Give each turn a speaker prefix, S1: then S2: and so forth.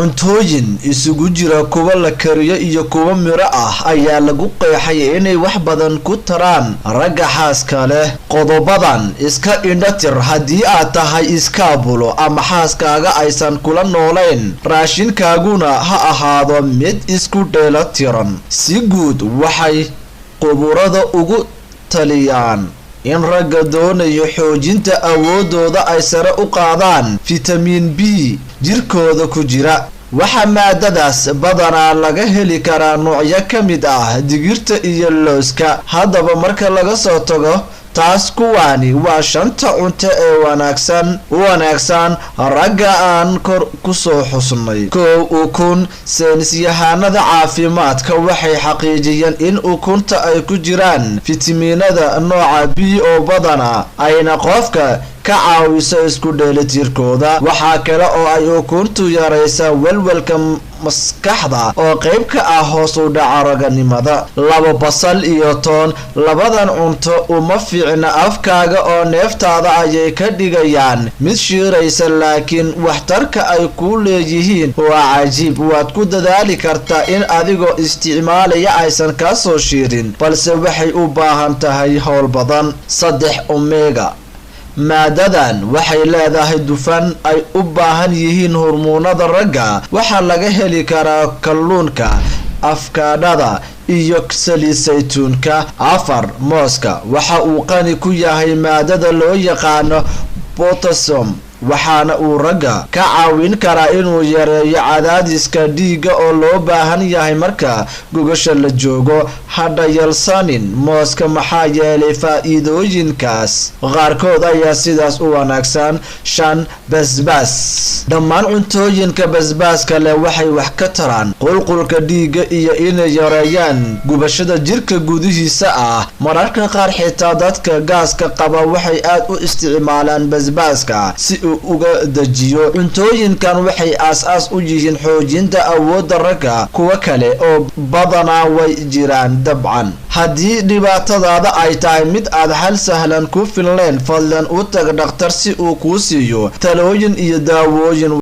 S1: cuntooyin isugu jira kuwa la kariyo iyo kuwa miro ah ayaa lagu qeexay inay wax badan ku taraan ragga xaaska leh. qodobadan iska indhatir haddii aad tahay iskaabulo ama xaaskaaga aysan kula noolayn, raashinkaaguna ha ahaado mid isku dheelatiran. si guud waxay quburada ugu taliyaan in ragga doonayo xoojinta awoodooda ay sare u qaadaan fitamiin B jirkooda ku jira. waxaa maadadaas badanaa laga heli karaa noocyo ka mid ah digirta iyo looska. haddaba marka laga soo tago taas, kuwaani waa 5 cunto ee wanaagsan ragga aan kor ku soo xusnay. ukun. saynisyahanada caafimaadka waxay xaqiijiyeen in ukunta ay ku jiraan fitamiinada nooca B oo badana ayna qofka ka caawiso isku dheelitirkooda. waxaa kale oo ay ukuntu yaraysaa walwalka maskaxda oo qayb ka ah hoos u dhaca raganimada. 2 basal iyo toon. labadan cunto uma fiicna afkaaga oo neeftaada ayay ka dhigayaan mid shiiraysa, laakiin waxtarka ay ku leeyihiin waa cajiib. waad ku dadaali kartaa in adigoo isticmaalaya aysan ka soo shiirin, balse waxay u baahan tahay howl badan. 3 omega. maadadan waxay leedahay dufan ay u baahan yihiin hormoonada ragga. waxaa laga heli karaa kalluunka, afkaadhada iyo saliid saytuunka. 4 mooska. waxa uu qani ku yahay maadada loo yaqaano potassium, waxaana uu ragga ka caawin karaa inuu yareeyo cadaadiska dhiigga oo loo baahan yahay marka gogasha la joogo. hadha yalsanin mooska maxaa yeelay faa'iidooyinkaas qaarkood ayaa sidaas u wanaagsan. 5 basbaas. dhammaan cuntooyinka basbaaska leh waxay wax ka taraan qulqulka dhiigga iyo inay yareeyaan gubashada jirka gudihiisa ah. mararka qaar xitaa dadka gaaska qaba waxay aad u isticmaalaan basbaaska si uga dajiyo. cuntooyinkan waxay aas-aas u yihiin xoojinta awoodda ragga. kuwa kale oo badanaa way jiraan dabcan. haddii dhibaatadaada ay tahay mid aad hal sahlan ku filnayn, fadlan u tag dhakhtar si uu kuu siiyo talooyin iyo daawooyin